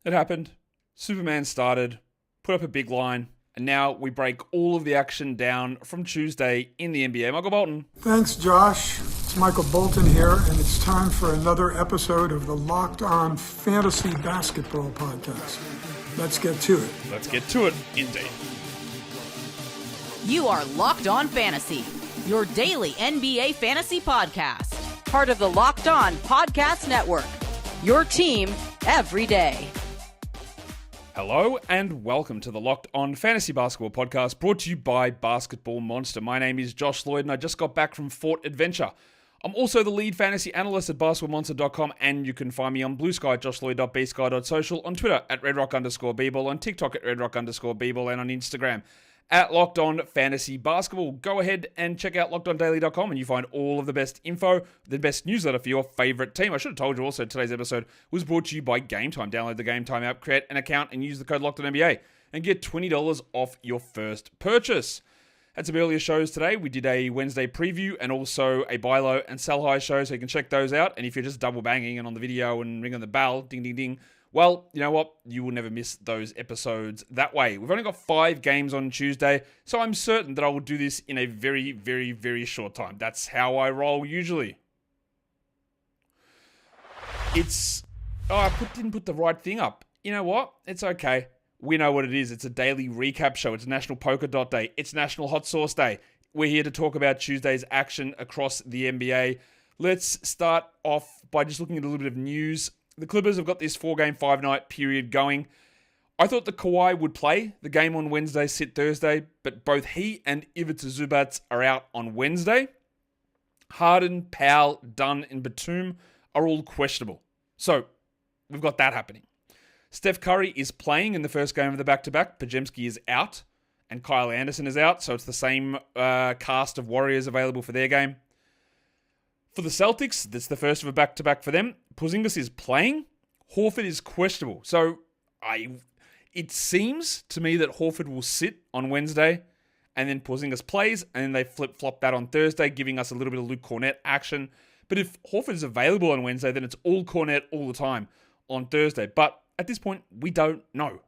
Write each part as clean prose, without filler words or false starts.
It happened. Superman started, put up a big line, and now we break all of the action down from Tuesday in the NBA. Michael Bolton. Thanks, Josh. It's Michael Bolton here, and it's time for another episode of the Locked On Fantasy Basketball Podcast. Let's get to it. Let's get to it, indeed. You are Locked On Fantasy, your daily NBA fantasy podcast. Part of the Locked On Podcast Network, your team every day. Hello and welcome to the Locked On Fantasy Basketball Podcast, brought to you by Basketball Monster. My name is Josh Lloyd and I just got back from Fort Adventure. I'm also the lead fantasy analyst at basketballmonster.com, and you can find me on Blue Sky, joshloyd.bsky.social, on Twitter at redrock_bball, on TikTok at redrock_bball, and on Instagram at Locked On Fantasy Basketball. Go ahead and check out lockedondaily.com and you find all of the best info, the best newsletter for your favorite team. I should have told you also today's episode was brought to you by Game Time. Download the Game Time app, create an account, and use the code LOCKEDONNBA and get $20 off your first purchase. Had some earlier shows today. We did a Wednesday preview and also a buy low and sell high show, so you can check those out. And if you're just double banging and on the video and ringing the bell, ding, ding, ding, well, you know what? You will never miss those episodes that way. We've only got 5 games on Tuesday, so I'm certain that I will do this in a very, very, very short time. That's how I roll usually. I didn't put the right thing up. You know what? It's okay. We know what it is. It's a daily recap show. It's National Polka Dot Day. It's National Hot Sauce Day. We're here to talk about Tuesday's action across the NBA. Let's start off by just looking at a little bit of news. The Clippers have got this 4-game, 5-night period going. I thought that Kawhi would play the game on Wednesday, sit Thursday, but both he and Ivica Zubac are out on Wednesday. Harden, Powell, Dunn, and Batum are all questionable. So, we've got that happening. Steph Curry is playing in the first game of the back-to-back. Podziemski is out, and Kyle Anderson is out, so it's the same cast of Warriors available for their game. For the Celtics, that's the first of a back-to-back for them. Porzingis is playing. Horford is questionable. So it seems to me that Horford will sit on Wednesday and then Porzingis plays and then they flip-flop that on Thursday, giving us a little bit of Luke Cornett action. But if Horford is available on Wednesday, then it's all Cornett all the time on Thursday. But at this point, we don't know.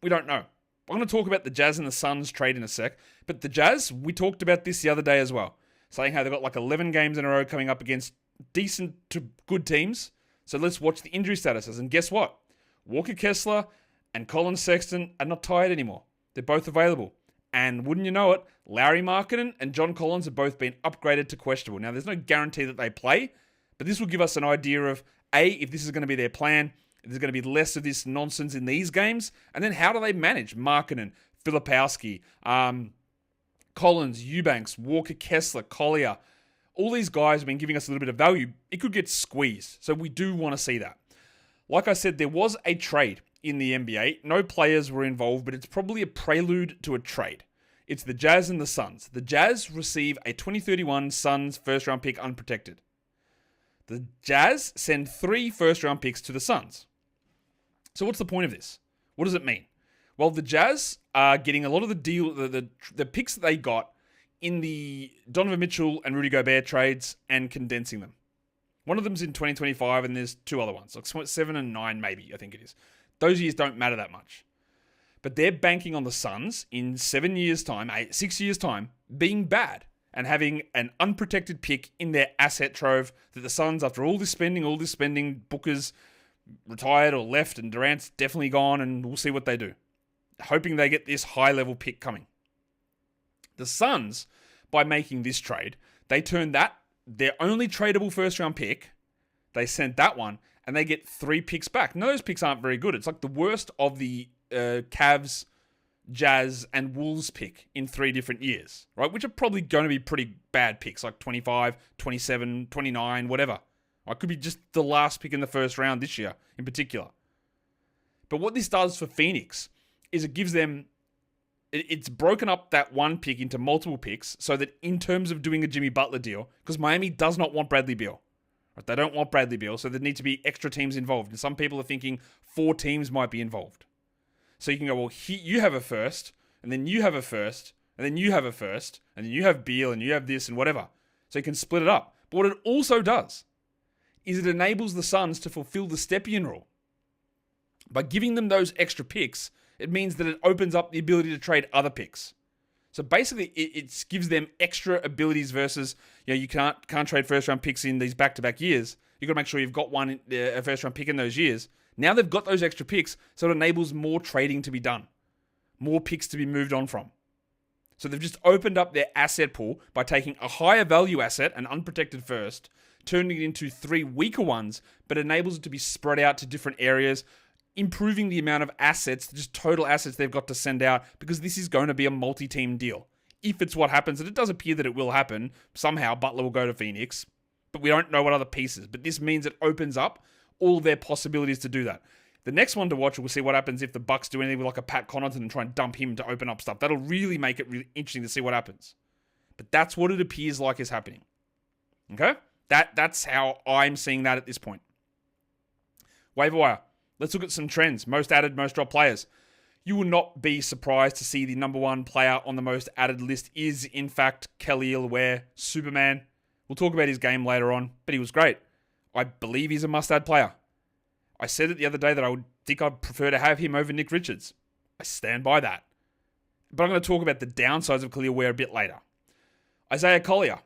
We don't know. I'm going to talk about the Jazz and the Suns trade in a sec. But the Jazz, we talked about this the other day as well, saying how they've got like 11 games in a row coming up against decent to good teams. So let's watch the injury statuses. And guess what? Walker Kessler and Colin Sexton are not tired anymore. They're both available. And wouldn't you know it, Lauri Markkanen and John Collins have both been upgraded to questionable. Now, there's no guarantee that they play, but this will give us an idea of, A, if this is going to be their plan, if there's going to be less of this nonsense in these games, and then how do they manage Markkanen, Filipowski, Collins, Eubanks, Walker Kessler, Collier. All these guys have been giving us a little bit of value. It could get squeezed, so we do want to see that. Like I said, there was a trade in the NBA. No players were involved, but it's probably a prelude to a trade. It's the Jazz and the Suns. The Jazz receive a 2031 Suns first-round pick unprotected. The Jazz send 3 first-round picks to the Suns. So what's the point of this? What does it mean? Well, the Jazz are getting a lot of the picks that they got in the Donovan Mitchell and Rudy Gobert trades and condensing them. One of them's in 2025 and there's 2 other ones, like 7 and 9 maybe, I think it is. Those years don't matter that much. But they're banking on the Suns in 6 years' time, being bad and having an unprotected pick in their asset trove that the Suns, after all this spending, Booker's retired or left and Durant's definitely gone, and we'll see what they do. Hoping they get this high-level pick coming. The Suns, by making this trade, they turned that, their only tradable first-round pick, they sent that one, and they get 3 picks back. No, those picks aren't very good. It's like the worst of the Cavs, Jazz, and Wolves pick in 3 different years, right? Which are probably going to be pretty bad picks, like 25, 27, 29, whatever. It could be just the last pick in the first round this year, in particular. But what this does for Phoenix is it gives them... It's broken up that one pick into multiple picks so that in terms of doing a Jimmy Butler deal, because Miami does not want Bradley Beal. Right? They don't want Bradley Beal, so there need to be extra teams involved. And some people are thinking 4 teams might be involved. So you can go, well, you have a first, and then you have a first, and then you have a first, and then you have Beal, and you have this, and whatever. So you can split it up. But what it also does is it enables the Suns to fulfill the Stepien rule. By giving them those extra picks, it means that it opens up the ability to trade other picks. So basically, it gives them extra abilities versus, you can't trade first-round picks in these back-to-back years. You've got to make sure you've got a first-round pick in those years. Now they've got those extra picks, so it enables more trading to be done. More picks to be moved on from. So they've just opened up their asset pool by taking a higher value asset, an unprotected first, turning it into 3 weaker ones, but enables it to be spread out to different areas, improving the amount of assets, just total assets they've got to send out, because this is going to be a multi-team deal. If it's what happens, and it does appear that it will happen, somehow Butler will go to Phoenix, but we don't know what other pieces. But this means it opens up all their possibilities to do that. The next one to watch, we'll see what happens if the Bucks do anything with like a Pat Connaughton and try and dump him to open up stuff. That'll really make it really interesting to see what happens. But that's what it appears like is happening. Okay? That's how I'm seeing that at this point. Waiver wire. Let's look at some trends. Most added, most dropped players. You will not be surprised to see the number one player on the most added list is, in fact, Kel'el Ware, Superman. We'll talk about his game later on, but he was great. I believe he's a must-add player. I said it the other day that I'd prefer to have him over Nick Richards. I stand by that. But I'm going to talk about the downsides of Kel'el Ware a bit later. Isaiah Collier.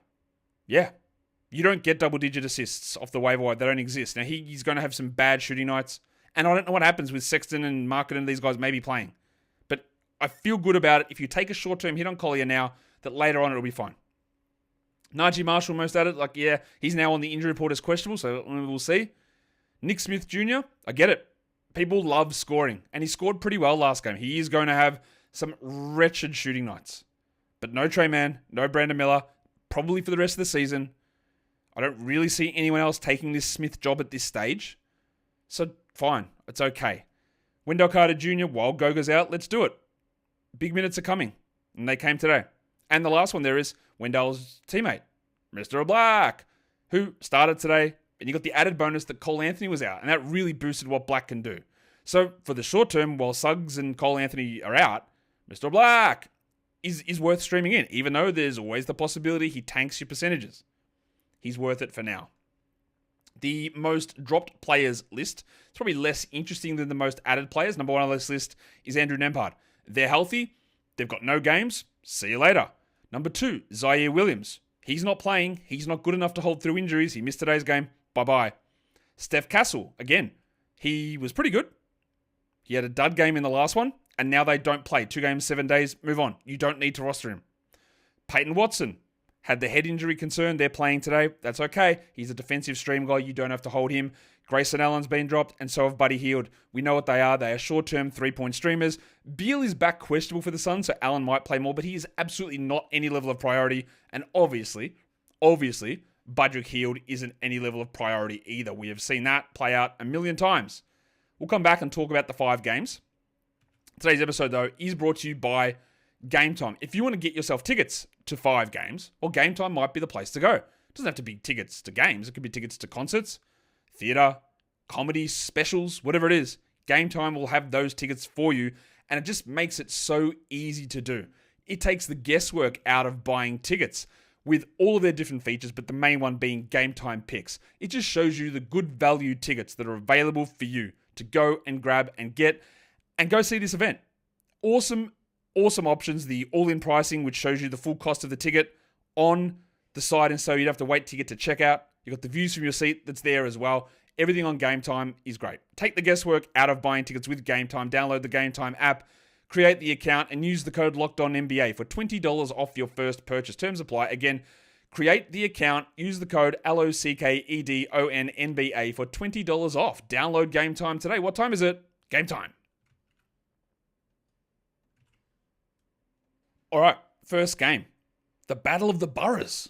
Yeah. You don't get double-digit assists off the waiver wire. They don't exist. Now, he's going to have some bad shooting nights. And I don't know what happens with Sexton and Markkanen and these guys maybe playing. But I feel good about it. If you take a short-term hit on Collier now, that later on it'll be fine. Najee Marshall, most added. He's now on the injury report as questionable, so we'll see. Nick Smith Jr., I get it. People love scoring, and he scored pretty well last game. He is going to have some wretched shooting nights. But no Trey Mann, no Brandon Miller, probably for the rest of the season. I don't really see anyone else taking this Smith job at this stage. So, fine. It's okay. Wendell Carter Jr., while Goga's out, let's do it. Big minutes are coming, and they came today. And the last one there is Wendell's teammate, Mr. Black, who started today. And you got the added bonus that Karl-Anthony was out, and that really boosted what Black can do. So for the short term, while Suggs and Karl-Anthony are out, Mr. Black is worth streaming in, even though there's always the possibility he tanks your percentages. He's worth it for now. The most dropped players list is probably less interesting than the most added players. Number one on this list is Andrew Nembhard. They're healthy. They've got no games. See you later. Number 2, Zaire Williams. He's not playing. He's not good enough to hold through injuries. He missed today's game. Bye-bye. Steph Castle, again, he was pretty good. He had a dud game in the last one, and now they don't play. 2 games, 7 days. Move on. You don't need to roster him. Peyton Watson had the head injury concern. They're playing today. That's okay. He's a defensive stream guy. You don't have to hold him. Grayson Allen's been dropped, and so have Buddy Hield. We know what they are. They are short-term 3-point streamers. Beal is back questionable for the Suns, so Allen might play more, but he is absolutely not any level of priority. And obviously, Budrick Hield isn't any level of priority either. We have seen that play out a million times. We'll come back and talk about the 5 games. Today's episode, though, is brought to you by Game Time. If you want to get yourself tickets to 5 games, well, Game Time might be the place to go. It doesn't have to be tickets to games. It could be tickets to concerts, theater, comedy, specials, whatever it is. Game Time will have those tickets for you, and it just makes it so easy to do. It takes the guesswork out of buying tickets with all of their different features, but the main one being Game Time picks. It just shows you the good value tickets that are available for you to go and grab and get and go see this event. Awesome options. The all-in pricing, which shows you the full cost of the ticket on the site, and so you'd have to wait to get to checkout. You've got the views from your seat that's there as well. Everything on Game Time is great. Take the guesswork out of buying tickets with Game Time. Download the Game Time app, create the account, and use the code LOCKEDONNBA for $20 off your first purchase. Terms apply. Again, create the account, use the code LOCKEDONNBA for $20 off. Download Game Time today. What time is it? Game time. All right, first game. The Battle of the Boroughs.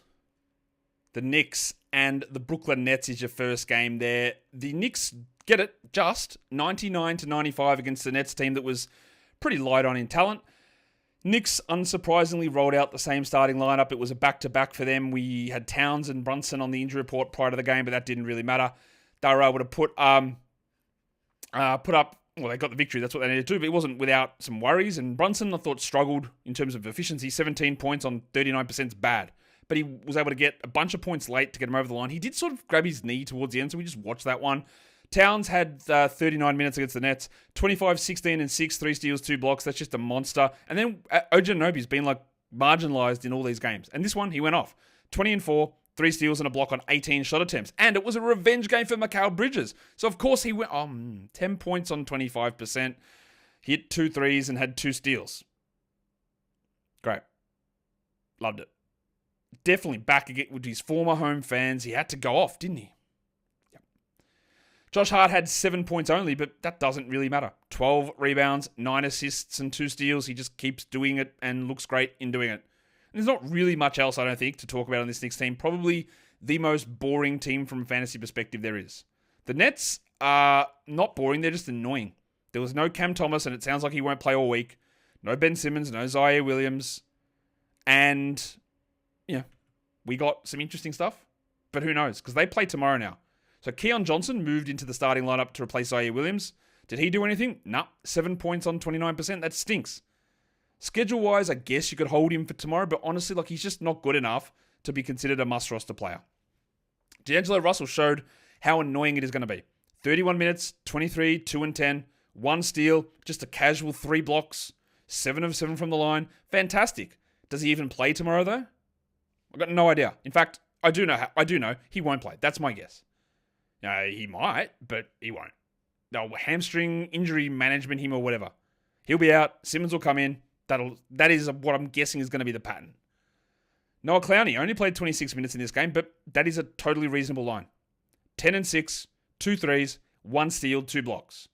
The Knicks and the Brooklyn Nets is your first game there. The Knicks get it just 99-95 against the Nets team that was pretty light on in talent. Knicks unsurprisingly rolled out the same starting lineup. It was a back-to-back for them. We had Towns and Brunson on the injury report prior to the game, but that didn't really matter. They were able to put up. Well, they got the victory. That's what they needed to do, but it wasn't without some worries. And Brunson, I thought, struggled in terms of efficiency. 17 points on 39% is bad. But he was able to get a bunch of points late to get him over the line. He did sort of grab his knee towards the end, so we just watched that one. Towns had 39 minutes against the Nets, 25, 16, and 6, 3 steals, 2 blocks. That's just a monster. And then Ojeanobi's been like marginalized in all these games. And this one, he went off. 20 and 4, 3 steals and a block on 18 shot attempts. And it was a revenge game for Mikal Bridges. So, of course, he went 10 points on 25%. He hit 2 threes and had 2 steals. Great. Loved it. Definitely back again with his former home fans. He had to go off, didn't he? Yep. Josh Hart had 7 points only, but that doesn't really matter. 12 rebounds, 9 assists, and 2 steals. He just keeps doing it and looks great in doing it. And there's not really much else, I don't think, to talk about on this Knicks team. Probably the most boring team from a fantasy perspective there is. The Nets are not boring, they're just annoying. There was no Cam Thomas, and it sounds like he won't play all week. No Ben Simmons, no Zaire Williams. And, we got some interesting stuff. But who knows? Because they play tomorrow now. So Keon Johnson moved into the starting lineup to replace Zaire Williams. Did he do anything? Nah. 7 points on 29%. That stinks. Schedule-wise, I guess you could hold him for tomorrow. But honestly, he's just not good enough to be considered a must-roster player. D'Angelo Russell showed how annoying it is going to be. 31 minutes, 23, 2 and 10, 1 steal, just a casual 3 blocks, 7 of 7 from the line. Fantastic. Does he even play tomorrow, though? I've got no idea. In fact, I do know he won't play. That's my guess. He might, but he won't. They'll hamstring injury management him or whatever. He'll be out. Simmons will come in. That is what I'm guessing is going to be the pattern. Noah Clowney only played 26 minutes in this game, but that is a totally reasonable line. 10 and 6, 2 threes, 1 steal, 2 blocks.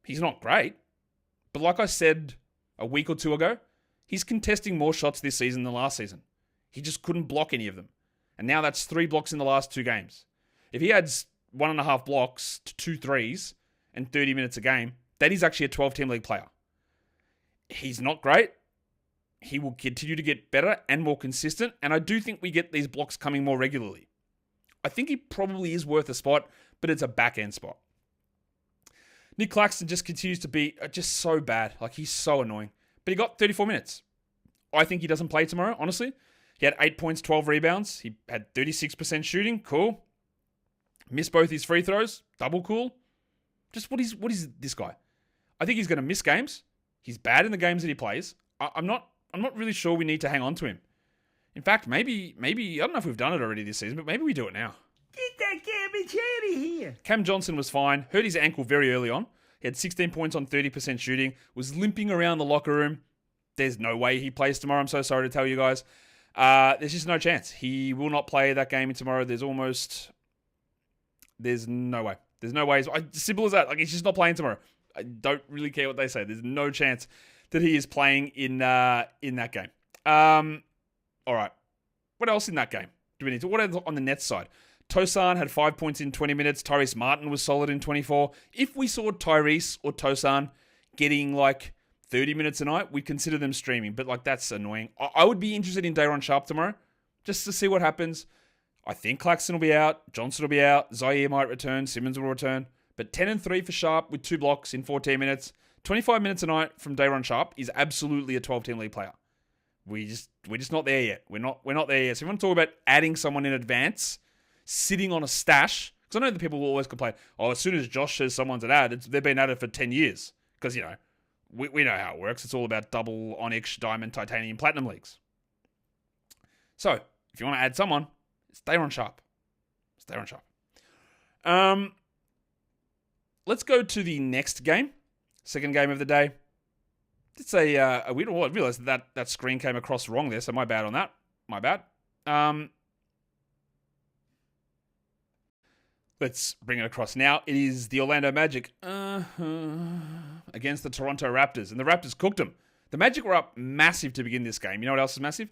He's not great, but like I said a week or two ago, he's contesting more shots this season than last season. He just couldn't block any of them. And now that's 3 blocks in the last 2 games. If he adds 1.5 blocks to 2 threes and 30 minutes a game, that is actually a 12-team league player. He's not great. He will continue to get better and more consistent. And I do think we get these blocks coming more regularly. I think he probably is worth a spot, but it's a back-end spot. Nick Claxton just continues to be just so bad. He's so annoying. But he got 34 minutes. I think he doesn't play tomorrow, honestly. He had 8 points, 12 rebounds. He had 36% shooting. Cool. Missed both his free throws. Double cool. Just what is this guy? I think he's going to miss games. He's bad in the games that he plays. I'm not really sure we need to hang on to him. In fact, maybe I don't know if we've done it already this season, but maybe we do it now. Get that garbage out of here. Cam Johnson was fine. Hurt his ankle very early on. He had 16 points on 30% shooting. Was limping around the locker room. There's no way he plays tomorrow. I'm so sorry to tell you guys. There's just no chance. He will not play that game tomorrow. There's no way. There's no way. It's simple as that. He's just not playing tomorrow. I don't really care what they say. There's no chance that he is playing in that game. All right. What else in that game do we need to? What else on the Nets side? Tosan had 5 points in 20 minutes. Tyrese Martin was solid in 24. If we saw Tyrese or Tosan getting 30 minutes a night, we'd consider them streaming. But that's annoying. I would be interested in Day'Ron Sharpe tomorrow just to see what happens. I think Claxton will be out. Johnson will be out. Zaire might return. Simmons will return. But 10 and 3 for Sharpe with 2 blocks in 14 minutes. 25 minutes a night from Day'Ron Sharpe is absolutely a 12-team league player. We're just not there yet. We're not there yet. So if you want to talk about adding someone in advance, sitting on a stash, because I know that people will always complain, as soon as Josh says someone's an ad, they've been added for 10 years. Because, we know how it works. It's all about double Onyx, diamond, titanium, platinum leagues. So if you want to add someone, it's Day'Ron Sharpe. Let's go to the next game. Second game of the day. It's I realized that screen came across wrong there, so my bad on that. My bad. Let's bring it across now. It is the Orlando Magic against the Toronto Raptors, and the Raptors cooked them. The Magic were up massive to begin this game. You know what else is massive?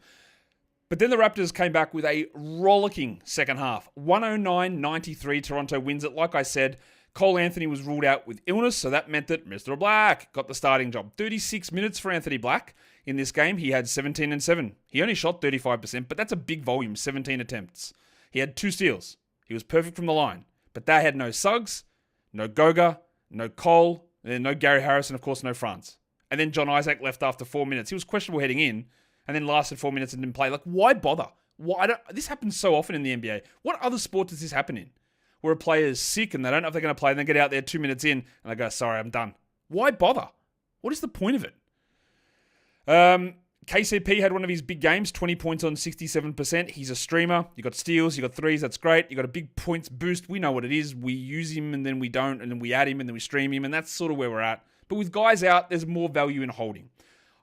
But then the Raptors came back with a rollicking second half. 109-93, Toronto wins it. Like I said, Karl-Anthony was ruled out with illness, so that meant that Mr. Black got the starting job. 36 minutes for Anthony Black in this game. He had 17 and 7. He only shot 35%, but that's a big volume, 17 attempts. He had 2 steals. He was perfect from the line. But they had no Suggs, no Goga, no Cole, and no Gary Harris, and of course no Franz. And then John Isaac left after 4 minutes. He was questionable heading in, and then lasted 4 minutes and didn't play. Why bother? This happens so often in the NBA. What other sport does this happen in? where a player is sick and they don't know if they're going to play, and they get out there 2 minutes in and they go, sorry, I'm done. Why bother? What is the point of it? KCP had one of his big games, 20 points on 67%. He's a streamer. You got steals, you got threes, that's great. You got a big points boost. We know what it is. We use him and then we don't, and then we add him and then we stream him, and that's sort of where we're at. But with guys out, there's more value in holding.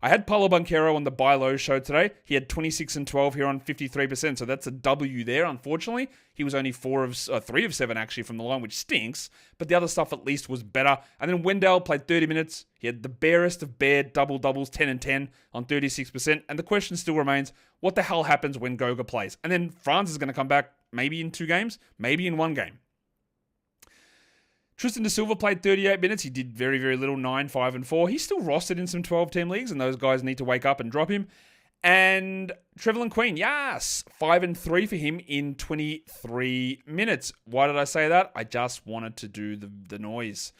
I had Paulo Banchero on the Buy Low show today. He had 26 and 12 here on 53%, so that's a W there, unfortunately. He was only 3 of 7 actually from the line, which stinks, but the other stuff at least was better. And then Wendell played 30 minutes. He had the barest of bare double-doubles, 10 and 10 on 36%, and the question still remains, what the hell happens when Goga plays? And then Franz is going to come back maybe in 2 games, maybe in 1 game. Tristan Da Silva played 38 minutes. He did very, very little, 9, 5, and 4. He's still rostered in some 12-team leagues, and those guys need to wake up and drop him. And Trevelyan Queen, yes, 5 and 3 for him in 23 minutes. Why did I say that? I just wanted to do the noise.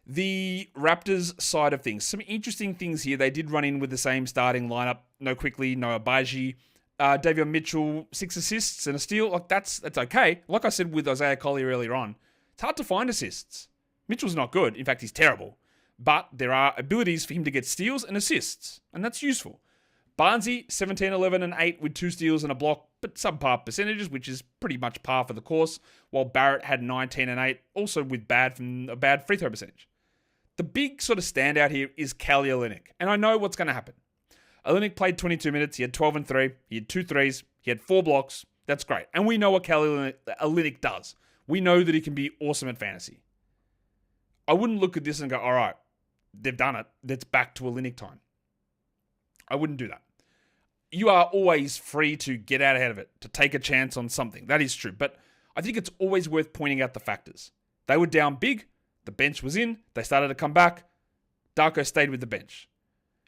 The Raptors side of things, some interesting things here. They did run in with the same starting lineup. No Quickly, no Abaji. Davion Mitchell, 6 assists and a steal. Like that's okay. Like I said with Isaiah Collier earlier on, it's hard to find assists. Mitchell's not good. In fact, he's terrible. But there are abilities for him to get steals and assists, and that's useful. Barnesy, 17, 11, and 8 with 2 steals and a block, but subpar percentages, which is pretty much par for the course, while Barrett had 19 and 8, also with a bad free throw percentage. The big sort of standout here is Kelly Olynyk, and I know what's going to happen. Olynyk played 22 minutes. He had 12 and 3. He had 2 threes. He had 4 blocks. That's great. And we know what Kelly Olynyk does. We know that he can be awesome at fantasy. I wouldn't look at this and go, all right, they've done it. That's back to Olynyk time. I wouldn't do that. You are always free to get out ahead of it, to take a chance on something. That is true. But I think it's always worth pointing out the factors. They were down big. The bench was in. They started to come back. Darko stayed with the bench.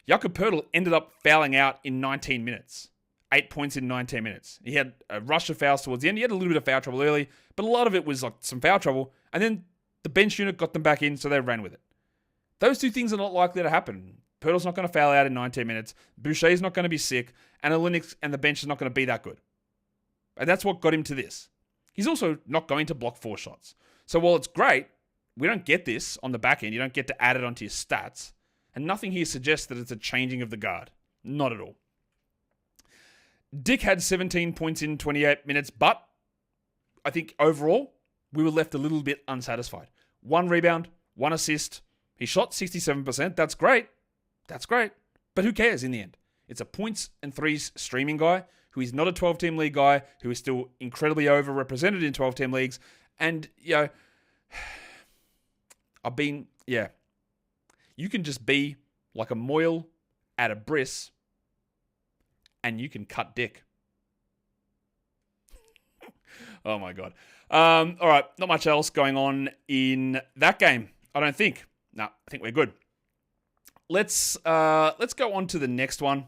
Jakob Poeltl ended up fouling out in 19 minutes. 8 points in 19 minutes. He had a rush of fouls towards the end. He had a little bit of foul trouble early, but a lot of it was like some foul trouble. And then the bench unit got them back in, so they ran with it. Those 2 things are not likely to happen. Poeltl's not going to foul out in 19 minutes. Boucher's not going to be sick. And Olynyk and the bench is not going to be that good. And that's what got him to this. He's also not going to block 4 shots. So while it's great, we don't get this on the back end. You don't get to add it onto your stats. And nothing here suggests that it's a changing of the guard. Not at all. Dick had 17 points in 28 minutes, but I think overall, we were left a little bit unsatisfied. 1 rebound, 1 assist. He shot 67%. That's great. That's great. But who cares in the end? It's a points and threes streaming guy who is not a 12-team league guy, who is still incredibly overrepresented in 12-team leagues. And, you know, you can just be like a Moyle at a Briss and you can cut dick. Oh my God. All right. Not much else going on in that game, I don't think. No, I think we're good. Let's go on to the next one.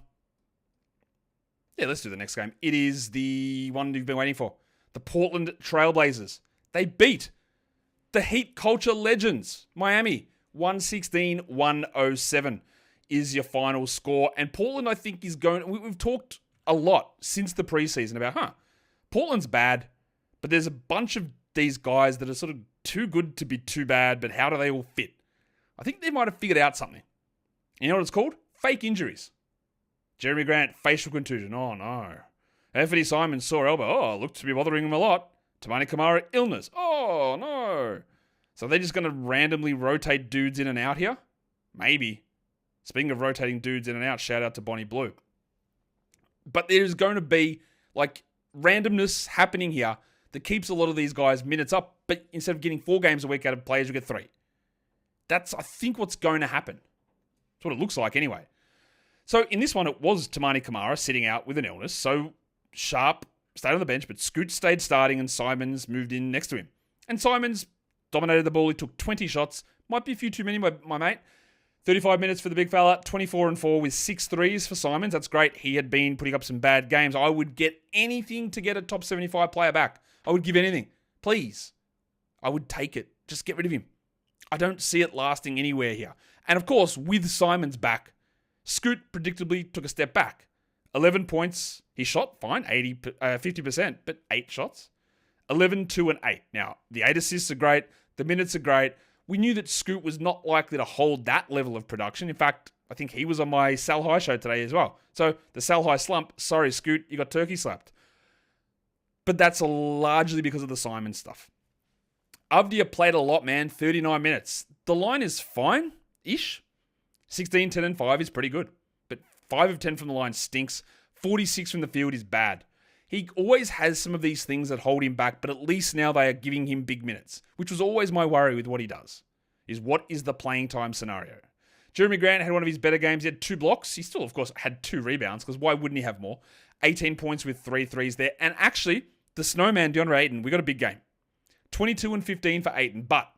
Yeah, let's do the next game. It is the one you've been waiting for. The Portland Trailblazers. They beat the Heat Culture Legends, Miami. 116-107 is your final score. And Portland, I think, is going... We've talked a lot since the preseason about, Portland's bad, but there's a bunch of these guys that are sort of too good to be too bad, but how do they all fit? I think they might have figured out something. You know what it's called? Fake injuries. Jeremy Grant, facial contusion. Oh, no. Anthony Simons, sore elbow. Oh, looked to be bothering him a lot. Tamani Kamara, illness. Oh, no. So they're just going to randomly rotate dudes in and out here? Maybe. Speaking of rotating dudes in and out, shout out to Bonnie Blue. But there's going to be, like, randomness happening here that keeps a lot of these guys minutes up, but instead of getting 4 games a week out of players, you get 3. That's, I think, what's going to happen. That's what it looks like anyway. So in this one, it was Tamani Kamara sitting out with an illness. So Sharp stayed on the bench, but Scoot stayed starting and Simons moved in next to him. And Simons dominated the ball. He took 20 shots. Might be a few too many, my mate. 35 minutes for the big fella. 24 and 4 with 6 threes for Simons. That's great. He had been putting up some bad games. I would get anything to get a top 75 player back. I would give anything. Please. I would take it. Just get rid of him. I don't see it lasting anywhere here. And of course, with Simons back, Scoot predictably took a step back. 11 points. He shot fine, 50%, but 8 shots. 11, 2, and 8. Now, the 8 assists are great. The minutes are great. We knew that Scoot was not likely to hold that level of production. In fact, I think he was on my Sal High show today as well. So the Sal High slump, sorry, Scoot, you got turkey slapped. But that's largely because of the Simon stuff. Avdia played a lot, man. 39 minutes. The line is fine-ish. 16, 10, and 5 is pretty good. But 5 of 10 from the line stinks. 46 from the field is bad. He always has some of these things that hold him back, but at least now they are giving him big minutes, which was always my worry with what he does, is what is the playing time scenario. Jeremy Grant had one of his better games. He had 2 blocks. He still, of course, had 2 rebounds, because why wouldn't he have more? 18 points with 3 threes there. And actually, the snowman, DeAndre Ayton, we got a big game. 22 and 15 for Ayton, but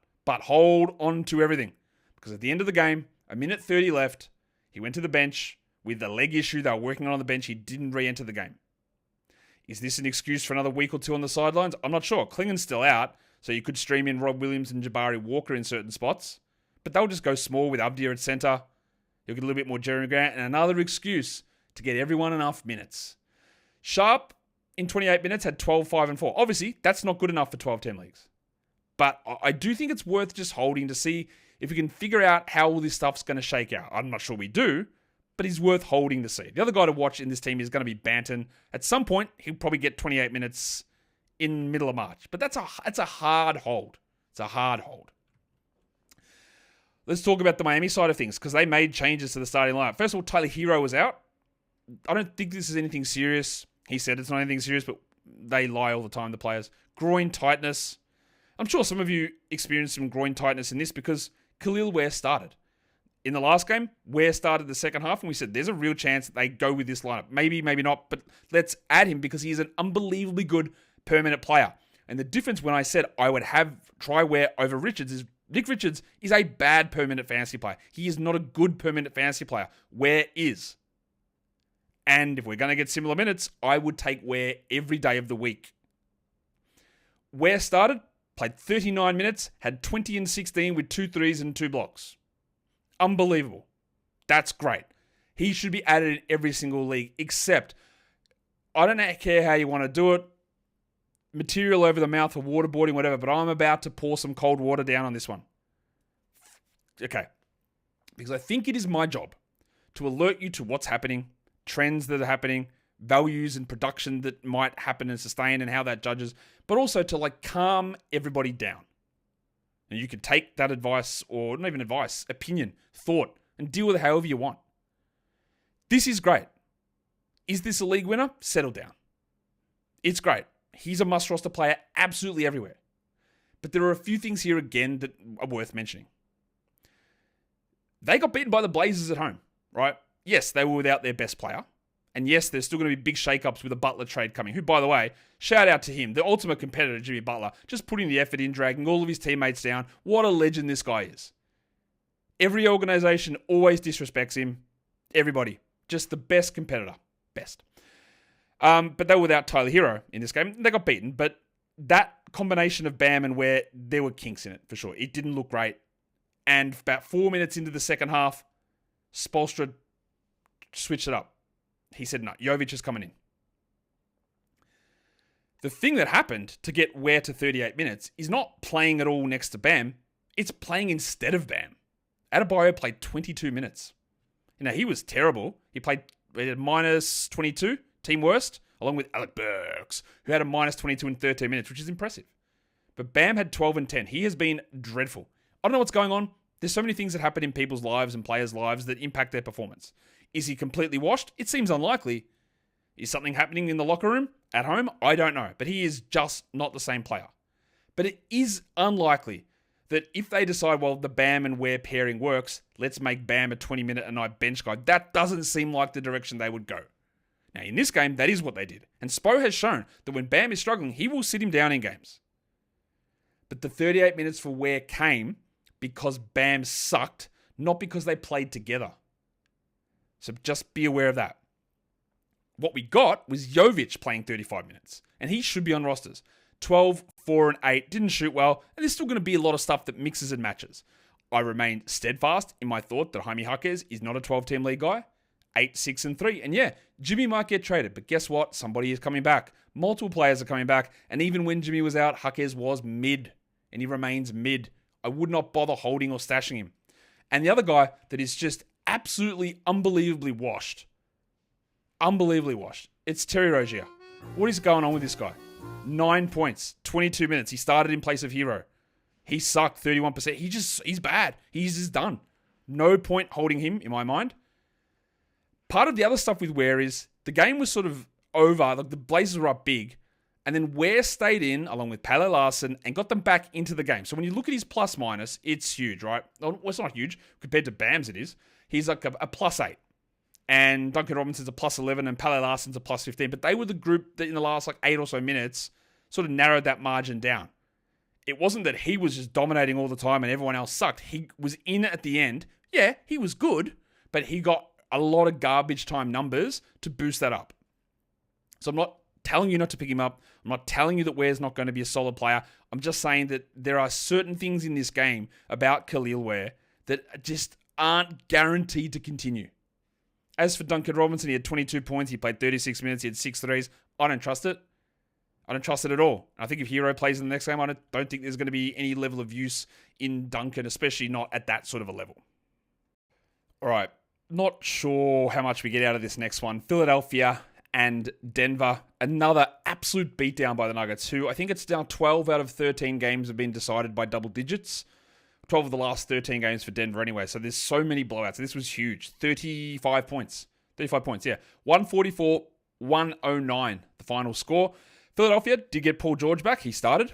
hold on to everything. Because at the end of the game, a minute 30 left, he went to the bench with a leg issue they were working on the bench. He didn't re-enter the game. Is this an excuse for another week or two on the sidelines? I'm not sure. Klingen's still out, so you could stream in Rob Williams and Jabari Walker in certain spots. But they'll just go small with Avdia at center. You'll get a little bit more Jeremy Grant and another excuse to get everyone enough minutes. Sharp, in 28 minutes, had 12, 5, and 4. Obviously, that's not good enough for 12-team leagues. But I do think it's worth just holding to see if we can figure out how all this stuff's going to shake out. I'm not sure we do, but he's worth holding to see. The other guy to watch in this team is going to be Banton. At some point, he'll probably get 28 minutes in middle of March. But that's a hard hold. It's a hard hold. Let's talk about the Miami side of things, because they made changes to the starting lineup. First of all, Tyler Hero was out. I don't think this is anything serious. He said it's not anything serious, but they lie all the time, the players. Groin tightness. I'm sure some of you experienced some groin tightness in this because Kel'el Ware started. In the last game, Ware started the second half, and we said there's a real chance that they go with this lineup. Maybe, maybe not, but let's add him because he is an unbelievably good per-minute player. And the difference when I said I would try Ware over Richards is Nick Richards is a bad per-minute fantasy player. He is not a good per-minute fantasy player. Ware is. And if we're going to get similar minutes, I would take Ware every day of the week. Ware started, played 39 minutes, had 20 and 16 with 2 threes and 2 blocks. Unbelievable. That's great. He should be added in every single league, except I don't care how you want to do it. Material over the mouth for waterboarding, whatever, but I'm about to pour some cold water down on this one. Okay. Because I think it is my job to alert you to what's happening, trends that are happening, values and production that might happen and sustain and how that judges, but also to calm everybody down. And you can take that advice, or not even advice, opinion, thought, and deal with it however you want. This is great. Is this a league winner? Settle down. It's great. He's a must-roster player absolutely everywhere. But there are a few things here again that are worth mentioning. They got beaten by the Blazers at home, right? Yes, they were without their best player. And yes, there's still going to be big shakeups with a Butler trade coming, who, by the way, shout out to him, the ultimate competitor, Jimmy Butler, just putting the effort in, dragging all of his teammates down. What a legend this guy is. Every organization always disrespects him. Everybody. Just the best competitor. Best. But they were without Tyler Hero in this game. They got beaten, but that combination of Bam and Ware, there were kinks in it, for sure. It didn't look great. And about 4 minutes into the second half, Spoelstra switched it up. He said, no, Jovic is coming in. The thing that happened to get Ware to 38 minutes is not playing at all next to Bam. It's playing instead of Bam. Adebayo played 22 minutes. Now, he was terrible. He had minus 22, team worst, along with Alec Burks, who had a minus 22 in 13 minutes, which is impressive. But Bam had 12 and 10. He has been dreadful. I don't know what's going on. There's so many things that happen in people's lives and players' lives that impact their performance. Is he completely washed? It seems unlikely. Is something happening in the locker room? At home? I don't know. But he is just not the same player. But it is unlikely that if they decide, well, the Bam and Ware pairing works, let's make Bam a 20-minute a night bench guy. That doesn't seem like the direction they would go. Now, in this game, that is what they did. And Spo has shown that when Bam is struggling, he will sit him down in games. But the 38 minutes for Ware came because Bam sucked, not because they played together. So just be aware of that. What we got was Jovic playing 35 minutes, and he should be on rosters. 12, 4, and 8, didn't shoot well, and there's still going to be a lot of stuff that mixes and matches. I remain steadfast in my thought that Jaime Jaquez is not a 12-team league guy. 8, 6, and 3. And yeah, Jimmy might get traded, but guess what? Somebody is coming back. Multiple players are coming back. And even when Jimmy was out, Jaquez was mid, and he remains mid. I would not bother holding or stashing him. And the other guy that is just absolutely unbelievably washed, it's Terry Rozier. What is going on with this guy? 9 points, 22 minutes. He started in place of Hero. He sucked 31%. He's bad. He's just done. No point holding him in my mind. Part of the other stuff with Ware is the game was sort of over. Like the Blazers were up big. And then Ware stayed in along with Pele Larson and got them back into the game. So when you look at his plus minus, it's huge, right? Well, it's not huge. Compared to Bam's, it is. He's like a plus 8. And Duncan Robinson's a plus 11 and Pele Larson's a plus 15. But they were the group that in the last 8 or so minutes sort of narrowed that margin down. It wasn't that he was just dominating all the time and everyone else sucked. He was in at the end. Yeah, he was good, but he got a lot of garbage time numbers to boost that up. So I'm not telling you not to pick him up. I'm not telling you that Ware's not going to be a solid player. I'm just saying that there are certain things in this game about Kel'el Ware that just aren't guaranteed to continue. As for Duncan Robinson, he had 22 points. He played 36 minutes. He had 6 threes. I don't trust it. I don't trust it at all. I think if Hero plays in the next game, I don't think there's going to be any level of use in Duncan, especially not at that sort of a level. All right. Not sure how much we get out of this next one. Philadelphia and Denver. Another absolute beatdown by the Nuggets, who I think it's now 12 out of 13 games have been decided by double digits. 12 of the last 13 games for Denver anyway. So there's so many blowouts. This was huge. 35 points. 35 points, yeah. 144-109, the final score. Philadelphia did get Paul George back. He started.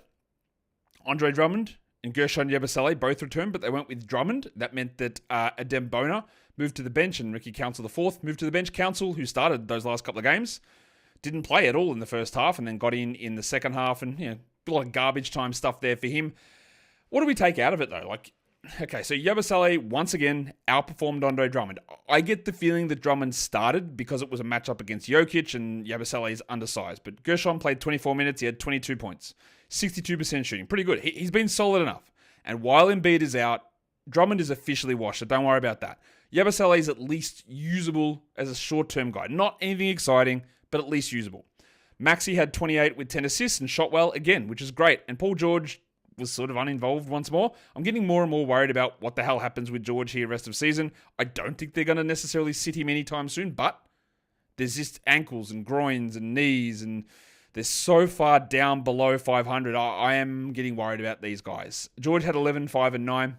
Andre Drummond and Gershon Yabusele both returned, but they went with Drummond. That meant that Adem Bona moved to the bench and Ricky Council IV moved to the bench. Council, who started those last couple of games, didn't play at all in the first half and then got in the second half, and a lot of garbage time stuff there for him. What do we take out of it, though? Okay, so Yabusele once again outperformed Andre Drummond. I get the feeling that Drummond started because it was a matchup against Jokic and Yabusele is undersized. But Gershon played 24 minutes. He had 22 points. 62% shooting. Pretty good. He's been solid enough. And while Embiid is out, Drummond is officially washed, so don't worry about that. Yabusele is at least usable as a short-term guy. Not anything exciting, but at least usable. Maxey had 28 with 10 assists and shot well again, which is great. And Paul George was sort of uninvolved once more. I'm getting more and more worried about what the hell happens with George here rest of season. I don't think they're going to necessarily sit him anytime soon, but there's just ankles and groins and knees, and they're so far down below 500. I am getting worried about these guys. George had 11, 5, and 9.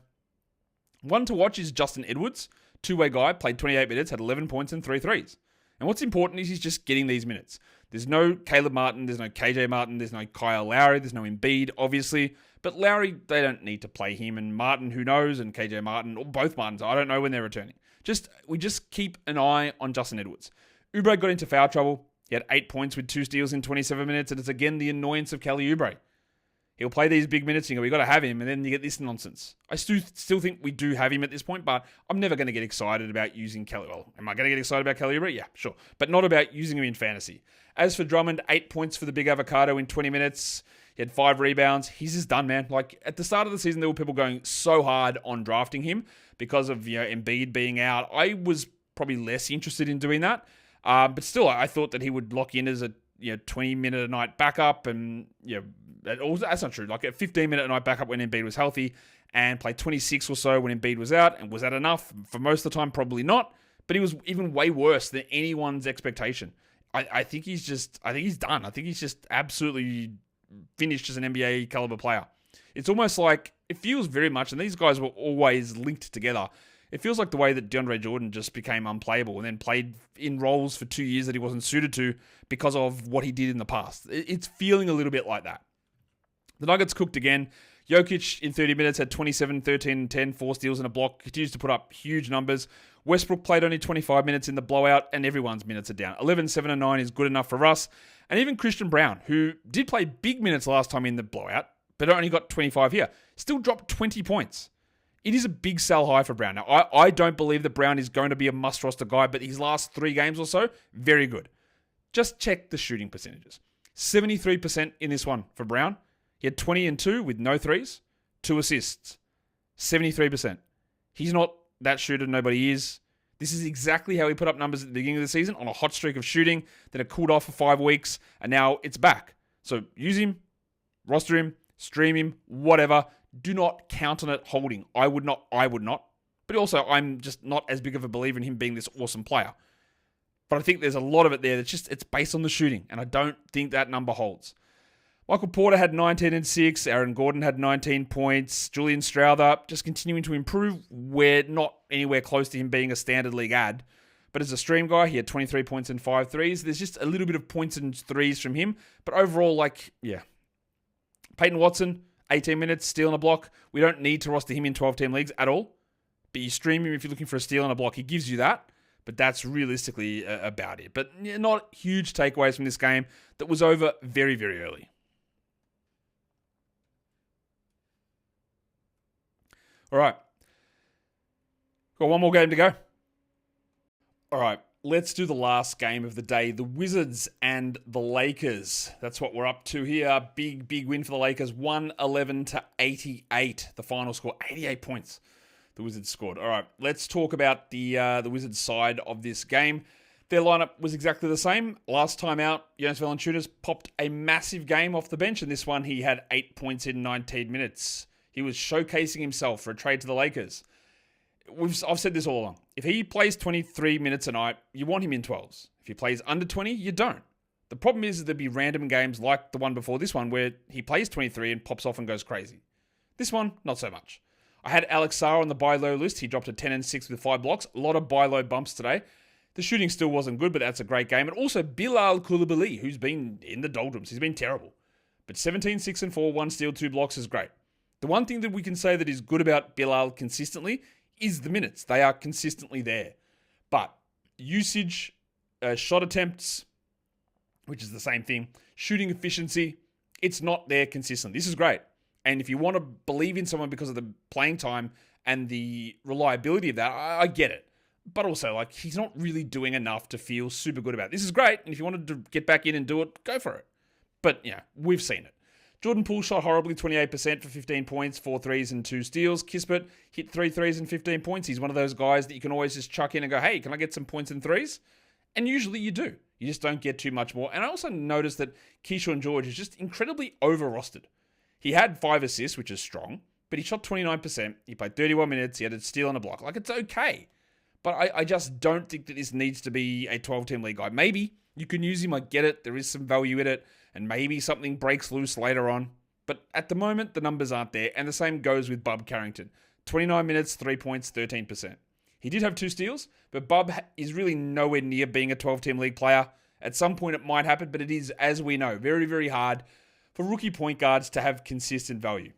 One to watch is Justin Edwards. Two-way guy, played 28 minutes, had 11 points and 3 threes. And what's important is he's just getting these minutes. There's no Caleb Martin, there's no KJ Martin, there's no Kyle Lowry, there's no Embiid, obviously. But Lowry, they don't need to play him. And Martin, who knows, and KJ Martin, or both Martins, I don't know when they're returning. We just keep an eye on Justin Edwards. Oubre got into foul trouble. He had 8 points with 2 steals in 27 minutes, and it's again the annoyance of Kelly Oubre. He'll play these big minutes and you go, we got to have him, and then you get this nonsense. I still think we do have him at this point, but I'm never going to get excited about using Kelly. Well, am I going to get excited about Kelly Oubre? Yeah, sure. But not about using him in fantasy. As for Drummond, 8 points for the big avocado in 20 minutes. He had 5 rebounds. He's just done, man. At the start of the season, there were people going so hard on drafting him because of Embiid being out. I was probably less interested in doing that. But still, I thought that he would lock in as a 20-minute a night backup, and that's not true. Like a 15-minute a night backup when Embiid was healthy, and played 26 or so when Embiid was out. And was that enough? For most of the time, probably not. But he was even way worse than anyone's expectation. I think he's done. I think he's just absolutely finished as an NBA caliber player. It's almost like, it feels very much, and these guys were always linked together. It feels like the way that DeAndre Jordan just became unplayable and then played in roles for 2 years that he wasn't suited to because of what he did in the past. It's feeling a little bit like that. The Nuggets cooked again. Jokic in 30 minutes had 27, 13, 10, 4 steals and a block. Continues to put up huge numbers. Westbrook played only 25 minutes in the blowout, and everyone's minutes are down. 11, 7, and 9 is good enough for Russ. And even Christian Brown, who did play big minutes last time in the blowout, but only got 25 here, still dropped 20 points. It is a big sell high for Brown. Now, I don't believe that Brown is going to be a must-roster guy, but his last 3 games or so, very good. Just check the shooting percentages. 73% in this one for Brown. He had 20 and 2 with no threes, 2 assists. 73%. He's not that shooter, nobody is. This is exactly how he put up numbers at the beginning of the season on a hot streak of shooting. Then it cooled off for 5 weeks, and now it's back. So use him, roster him, stream him, whatever. Do not count on it holding. I would not. But also, I'm just not as big of a believer in him being this awesome player. But I think there's a lot of it there it's based on the shooting, and I don't think that number holds. Michael Porter had 19 and 6. Aaron Gordon had 19 points. Julian Strouder just continuing to improve. We're not anywhere close to him being a standard league ad. But as a stream guy, he had 23 points and 5 threes. There's just a little bit of points and threes from him. But overall, Peyton Watson, 18 minutes, steal and a block. We don't need to roster him in 12-team leagues at all. But you stream him if you're looking for a steal and a block. He gives you that. But that's realistically about it. But not huge takeaways from this game that was over very, very early. All right. Got one more game to go. All right. Let's do the last game of the day. The Wizards and the Lakers. That's what we're up to here. Big win for the Lakers. 111-88. The final score, 88 points. The Wizards scored. All right. Let's talk about the Wizards side of this game. Their lineup was exactly the same. Last time out, Jonas Valanciunas popped a massive game off the bench. And this one, he had 8 points in 19 minutes. He was showcasing himself for a trade to the Lakers. I've said this all along. If he plays 23 minutes a night, you want him in 12s. If he plays under 20, you don't. The problem is that there'd be random games like the one before this one where he plays 23 and pops off and goes crazy. This one, not so much. I had Alex Sarr on the buy low list. He dropped to 10 and 6 with 5 blocks. A lot of buy low bumps today. The shooting still wasn't good, but that's a great game. And also Bilal Coulibaly, who's been in the doldrums. He's been terrible. But 17, 6 and 4, 1 steal, 2 blocks is great. The one thing that we can say that is good about Bilal consistently is the minutes. They are consistently there. But usage, shot attempts, which is the same thing, shooting efficiency, it's not there consistently. This is great. And if you want to believe in someone because of the playing time and the reliability of that, I get it. But also, he's not really doing enough to feel super good about it. This is great. And if you wanted to get back in and do it, go for it. But, we've seen it. Jordan Poole shot horribly, 28% for 15 points, 4 threes and 2 steals. Kispert hit 3 threes and 15 points. He's one of those guys that you can always just chuck in and go, hey, can I get some points and threes? And usually you do. You just don't get too much more. And I also noticed that Keyshawn George is just incredibly over-rostered. He had 5 assists, which is strong, but he shot 29%. He played 31 minutes. He had a steal and a block. It's okay. But I just don't think that this needs to be a 12-team league guy. Maybe you can use him. I get it. There is some value in it. And maybe something breaks loose later on. But at the moment, the numbers aren't there. And the same goes with Bub Carrington. 29 minutes, 3 points, 13%. He did have 2 steals, but Bub is really nowhere near being a 12-team league player. At some point, it might happen, but it is, as we know, very, very hard for rookie point guards to have consistent value.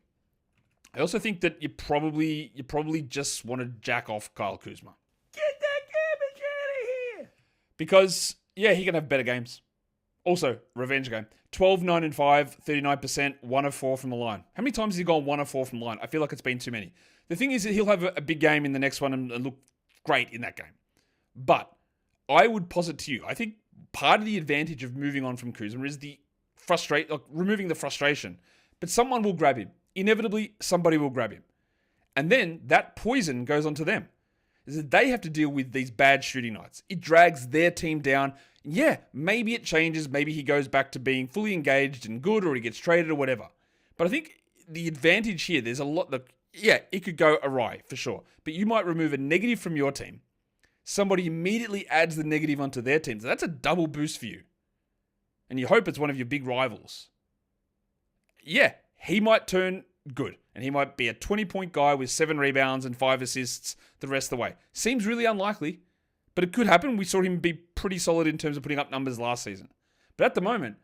I also think that you probably just want to jack off Kyle Kuzma. Get that garbage out of here! Because, he can have better games. Also, revenge game. 12, 9, and 5, 39%, 1 of 4 from the line. How many times has he gone 1 of 4 from the line? I feel like it's been too many. The thing is that he'll have a big game in the next one and look great in that game. But I would posit to you, I think part of the advantage of moving on from Kuzma is removing the frustration. But someone will grab him. Inevitably, somebody will grab him. And then that poison goes onto them. Is that they have to deal with these bad shooting nights. It drags their team down. Yeah, maybe it changes. Maybe he goes back to being fully engaged and good, or he gets traded or whatever. But I think the advantage here, there's a lot that, it could go awry for sure. But you might remove a negative from your team. Somebody immediately adds the negative onto their team. So that's a double boost for you. And you hope it's one of your big rivals. Yeah, he might turn good. And he might be a 20-point guy with 7 rebounds and 5 assists the rest of the way. Seems really unlikely, but it could happen. We saw him be pretty solid in terms of putting up numbers last season. But at the moment,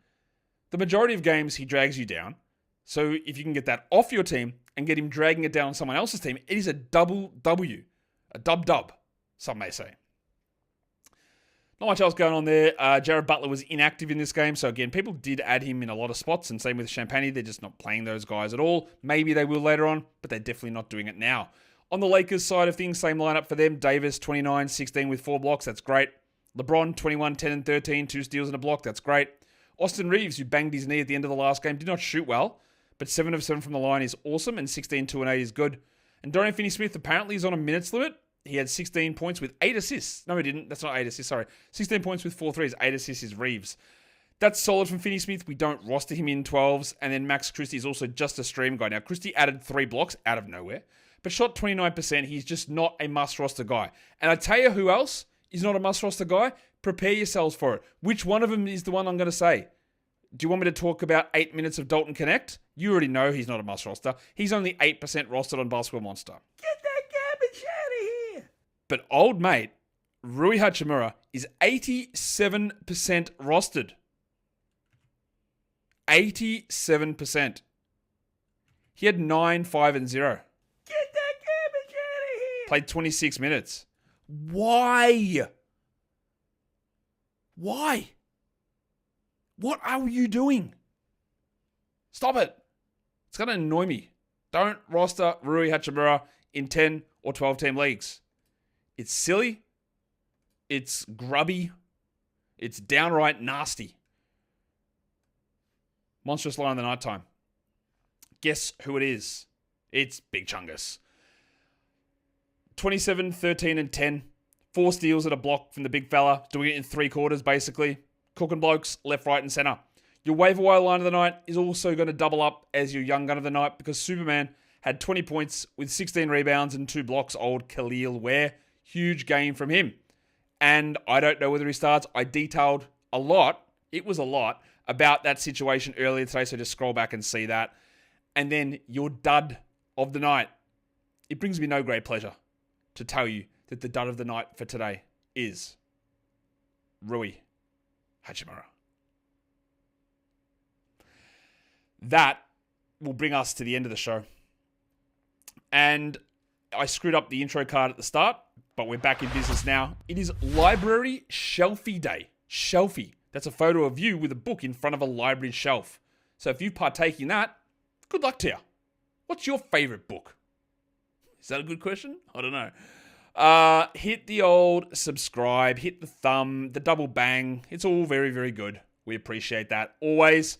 the majority of games he drags you down. So if you can get that off your team and get him dragging it down on someone else's team, it is a double W. A dub-dub, some may say. Not much else going on there. Jared Butler was inactive in this game. So again, people did add him in a lot of spots. And same with Champagny. They're just not playing those guys at all. Maybe they will later on, but they're definitely not doing it now. On the Lakers side of things, same lineup for them. Davis, 29, 16 with 4 blocks. That's great. LeBron, 21, 10 and 13, 2 steals and a block. That's great. Austin Reeves, who banged his knee at the end of the last game, did not shoot well, but 7 of 7 from the line is awesome, and 16, 2 and 8 is good. And Dorian Finney-Smith apparently is on a minutes limit. he had 16 points with 8 assists. No, he didn't. That's not 8 assists, sorry. 16 points with 4 threes. 8 assists is Reeves. That's solid from Finney-Smith. We don't roster him in 12s. And then Max Christie is also just a stream guy. Now, Christie added 3 blocks out of nowhere, but shot 29%. He's just not a must-roster guy. And I tell you who else is not a must-roster guy. Prepare yourselves for it. Which one of them is the one I'm going to say? Do you want me to talk about 8 minutes of Dalton Connect? You already know he's not a must-roster. He's only 8% rostered on Basketball Monster. Get that garbage out of here! But old mate, Rui Hachimura, is 87% rostered. 87%. He had 9, 5, and 0. Get that garbage out of here! Played 26 minutes. Why? Why? What are you doing? Stop it. It's going to annoy me. Don't roster Rui Hachimura in 10 or 12 team leagues. It's silly. It's grubby. It's downright nasty. Monstrous line in the nighttime. Guess who it is? It's Big Chungus. 27, 13, and 10. 4 steals and a block from the big fella. Doing it in 3 quarters, basically. Cooking blokes, left, right, and center. Your waiver wire line of the night is also going to double up as your young gun of the night because Superman had 20 points with 16 rebounds and 2 blocks. Old Kel'el Ware. Huge game from him. And I don't know whether he starts. I detailed a lot. It was a lot about that situation earlier today, so just scroll back and see that. And then your dud of the night. It brings me no great pleasure to tell you that the dud of the night for today is Rui Hachimura. That will bring us to the end of the show. And I screwed up the intro card at the start, but we're back in business now. It is Library Shelfie Day. Shelfie. That's a photo of you with a book in front of a library shelf. So if you partake in that, good luck to you. What's your favorite book? Is that a good question? I don't know. Hit the old subscribe, hit the thumb, the double bang. It's all very, very good. We appreciate that always.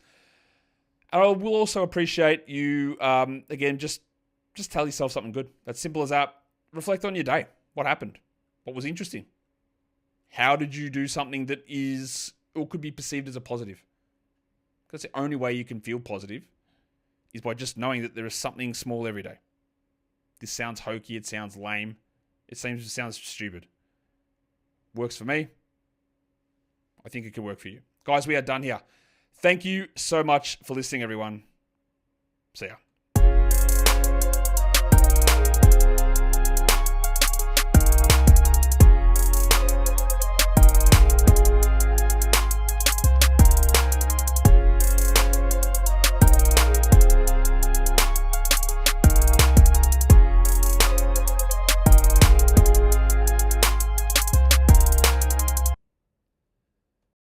And I will also appreciate you, again, just tell yourself something good. That's simple as that. Reflect on your day. What happened? What was interesting? How did you do something that is or could be perceived as a positive? Because the only way you can feel positive is by just knowing that there is something small every day. This sounds hokey. It sounds lame. It sounds stupid. Works for me. I think it can work for you. Guys, we are done here. Thank you so much for listening, everyone. See ya.